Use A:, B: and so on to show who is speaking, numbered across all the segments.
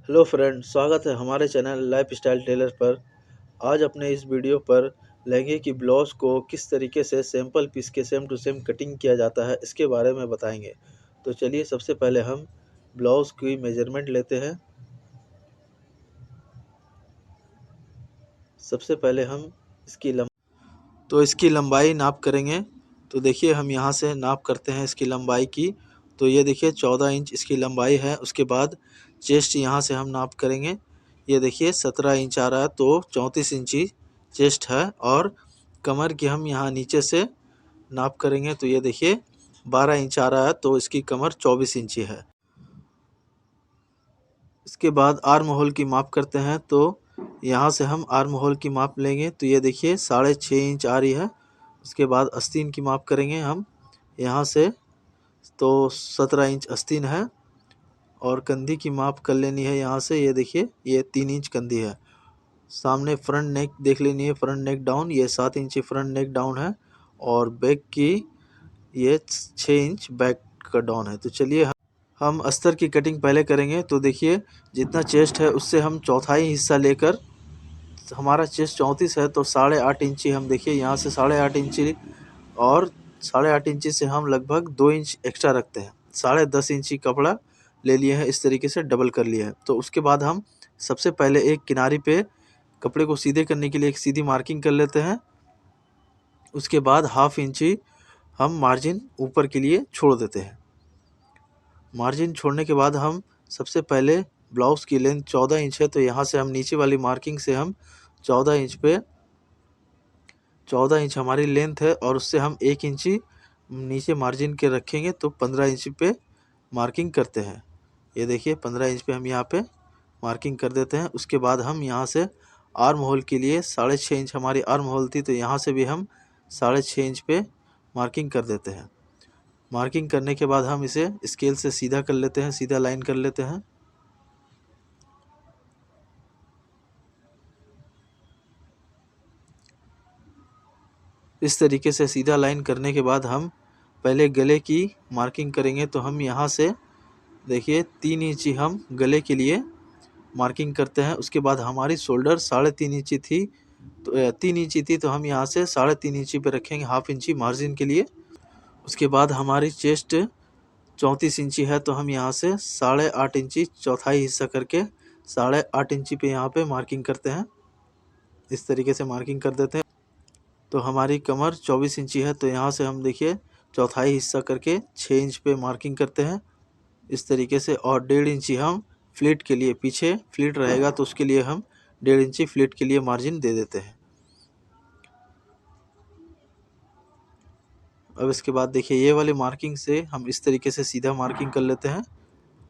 A: Hello friend, स्वागत है हमारे चैनल लाइफ स्टाइल टेलर पर। आज अपने इस वीडियो पर लहंगे की ब्लाउज़ को किस तरीके से सैंपल पीस के सेम टू सेम कटिंग किया जाता है इसके बारे में बताएंगे। तो चलिए सबसे पहले हम ब्लाउज़ की मेजरमेंट लेते हैं। सबसे पहले हम इसकी लंबाई नाप करेंगे। तो देखिए हम यहाँ से नाप करते हैं इसकी लंबाई की। तो ये देखिए 14 इंच इसकी लंबाई है। उसके बाद चेस्ट यहाँ से हम नाप करेंगे। ये देखिए 17 इंच आ रहा है, तो 34 इंची चेस्ट है। और कमर की हम यहाँ नीचे से नाप करेंगे तो ये देखिए 12 इंच आ रहा है, तो इसकी कमर 24 इंची है। इसके बाद आर्म होल की माप करते हैं। तो यहाँ से हम आर्म होल की माप लेंगे तो ये देखिए 6.5 इंच आ रही है। उसके बाद आस्तीन की माप करेंगे हम यहाँ से, तो 17 इंच आस्तीन है। और कंधी की माप कर लेनी है यहाँ से, ये देखिए ये 3 इंच कंधी है। सामने फ्रंट नेक देख लेनी है, फ्रंट नेक डाउन ये 7 इंची फ्रंट नेक डाउन है। और बैक की ये 6 इंच बैक का डाउन है। तो चलिए हम अस्तर की कटिंग पहले करेंगे। तो देखिए जितना चेस्ट है उससे हम चौथाई हिस्सा लेकर, हमारा चेस्ट 34 है तो 8.5 इंची हम देखिए यहाँ से 8.5 इंची, और 8.5 इंची से हम लगभग 2 इंच एक्स्ट्रा रखते हैं। 10.5 इंची कपड़ा ले लिए हैं, इस तरीके से डबल कर लिए हैं। तो उसके बाद हम सबसे पहले एक किनारी पे कपड़े को सीधे करने के लिए एक सीधी मार्किंग कर लेते हैं। उसके बाद 1/2 इंची हम मार्जिन ऊपर के लिए छोड़ देते हैं। मार्जिन छोड़ने के बाद हम सबसे पहले ब्लाउज़ की लेंथ 14 इंच है, तो यहाँ से हम नीचे वाली मार्किंग से हम 14 इंच पे 14 इंच हमारी लेंथ है, और उससे हम 1 इंची नीचे मार्जिन के रखेंगे तो 15 इंच पे मार्किंग करते हैं। ये देखिए 15 इंच पे हम यहाँ पे मार्किंग कर देते हैं। उसके बाद हम यहाँ से आर्म होल के लिए 6.5 इंच हमारी आर्म होल थी, तो यहाँ से भी हम 6.5 इंच पे मार्किंग कर देते हैं। मार्किंग करने के बाद हम इसे स्केल से सीधा कर लेते हैं, सीधा लाइन कर लेते हैं। इस तरीके से सीधा लाइन करने के बाद हम पहले गले की मार्किंग करेंगे। तो हम यहाँ से देखिए 3 इंची हम गले के लिए मार्किंग करते हैं। उसके बाद हमारी शोल्डर 3.5 इंची थी, तो 3 इंची थी, तो हम यहाँ से 3.5 इंची पे रखेंगे, 1/2 इंची मार्जिन के लिए। उसके बाद हमारी चेस्ट 34 इंची है, तो हम यहाँ से 8.5 इंची चौथाई हिस्सा करके 8.5 इंची पे यहाँ पे मार्किंग करते हैं। इस तरीके से मार्किंग कर देते हैं। तो हमारी कमर 24 इंची है, तो यहाँ से हम देखिए चौथाई हिस्सा करके 6 इंच पे मार्किंग करते हैं इस तरीके से। और 1.5 इंची हम फ्लीट के लिए, पीछे फ्लीट रहेगा तो उसके लिए हम 1.5 इंची फ्लीट के लिए मार्जिन दे देते हैं। अब इसके बाद देखिए ये वाली मार्किंग से हम इस तरीके से सीधा मार्किंग कर लेते हैं,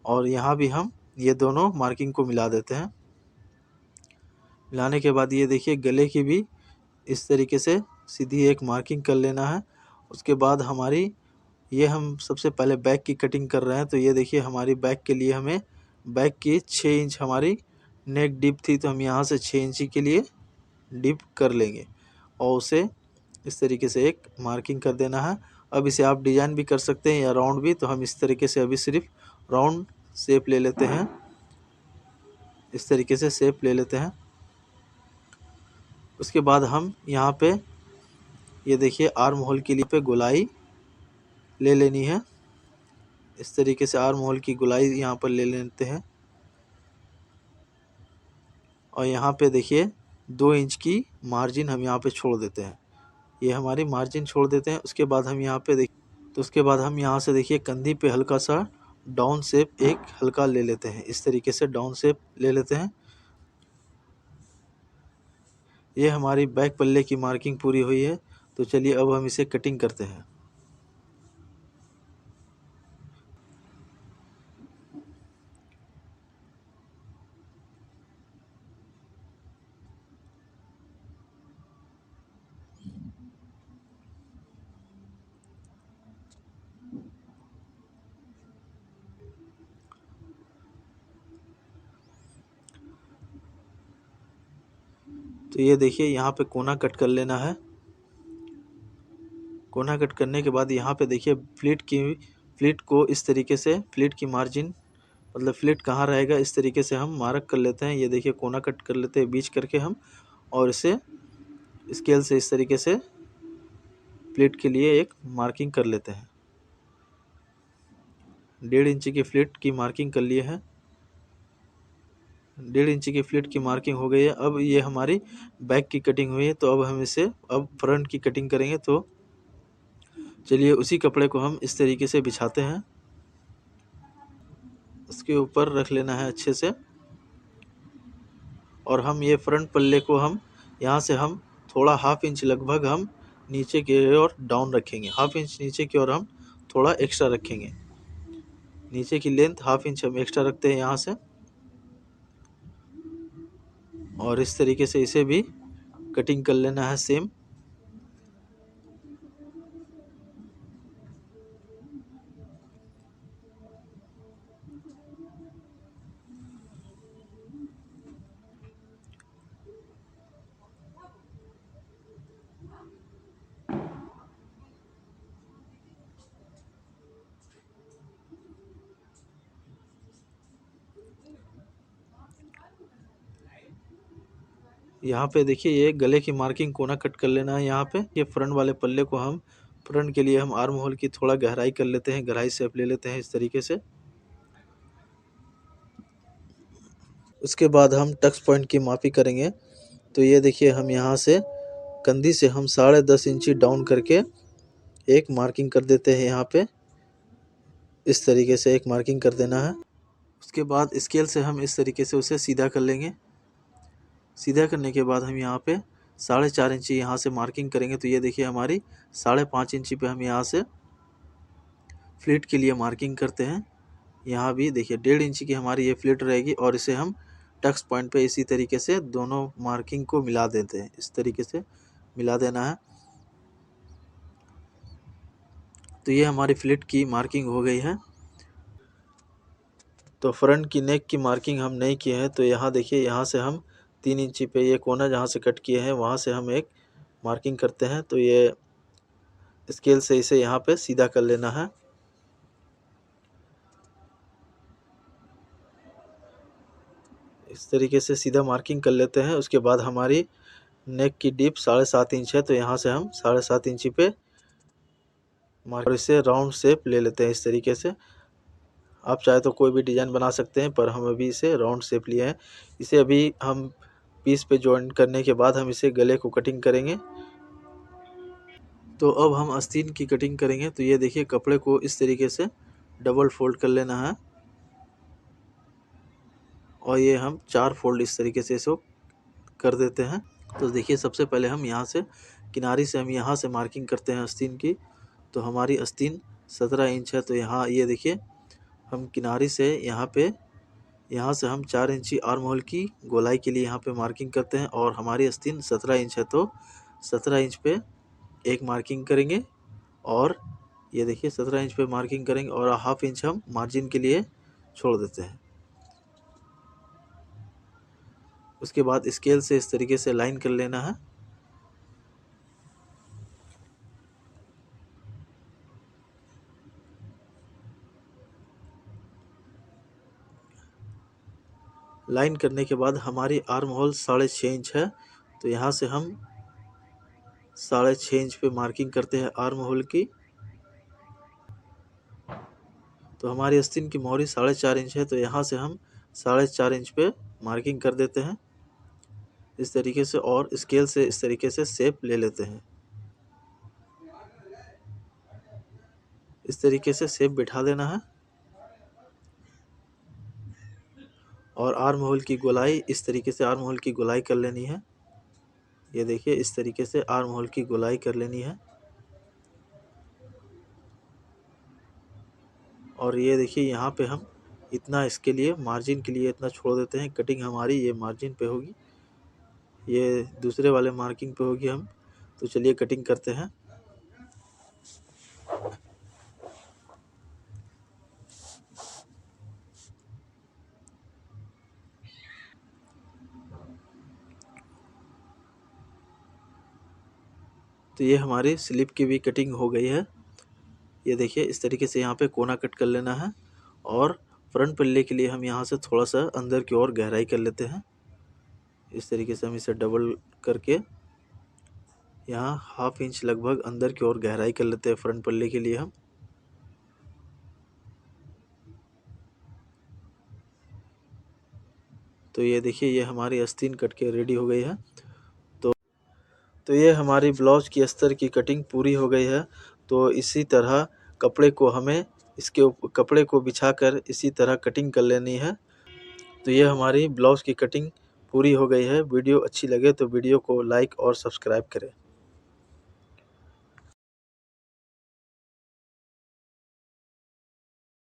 A: और यहाँ भी हम ये दोनों मार्किंग को मिला देते हैं। मिलाने के बाद ये देखिए गले की भी इस तरीके से सीधी एक मार्किंग कर लेना है। उसके बाद हमारी ये हम सबसे पहले बैक की कटिंग कर रहे हैं। तो ये देखिए हमारी बैक के लिए हमें बैक की 6 इंच हमारी नेक डिप थी, तो हम यहाँ से 6 इंची के लिए डिप कर लेंगे, और उसे इस तरीके से एक मार्किंग कर देना है। अब इसे आप डिज़ाइन भी कर सकते हैं या राउंड भी, तो हम इस तरीके से अभी सिर्फ राउंड शेप ले लेते हैं। इस तरीके से शेप ले लेते हैं। उसके बाद हम यहाँ पे ये देखिए आर्म होल के लिए पे गोलाई ले लेनी है। इस तरीके से आर्म होल की गोलाई यहाँ पर ले लेते हैं, और यहाँ पे देखिए 2 इंच की मार्जिन हम यहाँ पे छोड़ देते हैं। ये हमारी मार्जिन छोड़ देते हैं। उसके बाद हम यहाँ पे तो उसके बाद हम यहाँ से देखिए कंधी पे हल्का सा डाउन शेप एक हल्का ले लेते हैं। इस तरीके से डाउन शेप ले लेते हैं। ये हमारी बैक पल्ले की मार्किंग पूरी हुई है। तो चलिए अब हम इसे कटिंग करते हैं। तो ये देखिए यहाँ पे कोना कट कर लेना है। कोना कट करने के बाद यहाँ पे देखिए फ्लीट को इस तरीके से फ्लीट की मार्जिन मतलब फ्लिट कहाँ रहेगा, इस तरीके से हम मार्क कर लेते हैं। ये देखिए कोना कट कर लेते हैं बीच करके हम, और इसे स्केल से इस तरीके से फ्लिट के लिए एक मार्किंग कर लेते हैं। 1.5 इंची की फ्लिट की मार्किंग कर लिए हैं। 1.5 इंची की फ्लिट की मार्किंग हो गई है। अब ये हमारी बैक की कटिंग हुई है, तो अब हम इसे अब फ्रंट की कटिंग करेंगे। तो चलिए उसी कपड़े को हम इस तरीके से बिछाते हैं, उसके ऊपर रख लेना है अच्छे से। और हम ये फ्रंट पल्ले को हम यहाँ से हम थोड़ा 1/2 इंच लगभग हम नीचे की ओर डाउन रखेंगे। 1/2 इंच नीचे की ओर हम थोड़ा एक्स्ट्रा रखेंगे। नीचे की लेंथ 1/2 इंच हम एक्स्ट्रा रखते हैं यहाँ से, और इस तरीके से इसे भी कटिंग कर लेना है सेम। यहाँ पे देखिए ये गले की मार्किंग कोना कट कर लेना है। यहाँ पे ये फ्रंट वाले पल्ले को हम फ्रंट के लिए हम आर्म होल की थोड़ा गहराई कर लेते हैं, गहराई शेप ले लेते हैं इस तरीके से। उसके बाद हम टक्स पॉइंट की मापी करेंगे। तो ये देखिए हम यहाँ से कंधी से हम 10.5 इंची डाउन करके एक मार्किंग कर देते हैं। यहाँ पे इस तरीके से एक मार्किंग कर देना है। उसके बाद स्केल से हम इस तरीके से उसे सीधा कर लेंगे। सीधा करने के बाद हम यहाँ पे 4.5 इंची यहाँ से मार्किंग करेंगे। तो ये देखिए हमारी 5.5 इंची पे हम यहाँ से फ्लिट के लिए मार्किंग करते हैं। यहाँ भी देखिए 1.5 इंची की हमारी ये फ्लिट रहेगी, और इसे हम टक्स पॉइंट पे इसी तरीके से दोनों मार्किंग को मिला देते हैं। इस तरीके से मिला देना है। तो ये हमारी फ्लिट की मार्किंग हो गई है। तो फ्रंट की नेक की मार्किंग हम नहीं किए हैं, तो यहाँ देखिए यहाँ से हम 3 इंची पे ये कोना जहाँ से कट किए हैं वहाँ से हम एक मार्किंग करते हैं। तो ये स्केल से इसे यहाँ पे सीधा कर लेना है। इस तरीके से सीधा मार्किंग कर लेते हैं। उसके बाद हमारी नेक की डीप 7.5 इंच है, तो यहाँ से हम 7.5 इंची पे और इसे राउंड शेप ले लेते हैं इस तरीके से। आप चाहे तो कोई भी डिज़ाइन बना सकते हैं, पर हम अभी इसे राउंड शेप लिए हैं। इसे अभी हम पीस पे जॉइन करने के बाद हम इसे गले को कटिंग करेंगे। तो अब हम आस्तीन की कटिंग करेंगे। तो ये देखिए कपड़े को इस तरीके से डबल फोल्ड कर लेना है, और ये हम 4 फोल्ड इस तरीके से इसको कर देते हैं। तो देखिए सबसे पहले हम यहाँ से किनारी से हम यहाँ से मार्किंग करते हैं आस्तीन की। तो हमारी आस्तीन 17 इंच है। तो यहाँ ये देखिए हम किनारी से यहाँ से हम 4 इंची आर्म होल की गोलाई के लिए यहाँ पे मार्किंग करते हैं, और हमारी आस्तीन 17 इंच है। तो 17 इंच पे एक मार्किंग करेंगे, और ये देखिए 17 इंच पे मार्किंग करेंगे, और 1/2 इंच हम मार्जिन के लिए छोड़ देते हैं। उसके बाद स्केल से इस तरीके से लाइन कर लेना है। लाइन करने के बाद हमारी आर्म होल 6.5 इंच है। तो यहाँ से हम 6.5 इंच पे मार्किंग करते हैं आर्म होल की। तो हमारी आस्तीन की मोहरी 4.5 इंच है। तो यहाँ से हम 4.5 इंच पे मार्किंग कर देते हैं इस तरीके से, और स्केल से इस तरीके से शेप ले लेते हैं। इस तरीके से शेप बिठा देना है, और आर्म होल की गोलाई इस तरीके से आर्म होल की गोलाई कर लेनी है। ये देखिए इस तरीके से आर्म होल की गोलाई कर लेनी है। और ये देखिए यहाँ पे हम इतना इसके लिए मार्जिन के लिए इतना छोड़ देते हैं। कटिंग हमारी ये मार्जिन पे होगी, ये दूसरे वाले मार्किंग पे होगी हम। तो चलिए कटिंग करते हैं। तो ये हमारी स्लिप की भी कटिंग हो गई है। ये देखिए इस तरीके से यहाँ पे कोना कट कर लेना है, और फ्रंट पल्ले के लिए हम यहाँ से थोड़ा सा अंदर की ओर गहराई कर लेते हैं। इस तरीके से हम इसे डबल करके यहाँ 1/2 इंच लगभग अंदर की ओर गहराई कर लेते हैं फ्रंट पल्ले के लिए हम। तो ये देखिए, ये हमारी आस्तीन कट के रेडी हो गई है। तो ये हमारी ब्लाउज की अस्तर की कटिंग पूरी हो गई है। तो इसी तरह कपड़े को हमें कपड़े को बिछाकर इसी तरह कटिंग कर लेनी है। तो ये हमारी ब्लाउज की कटिंग पूरी हो गई है। वीडियो अच्छी लगे तो वीडियो को लाइक और सब्सक्राइब करें।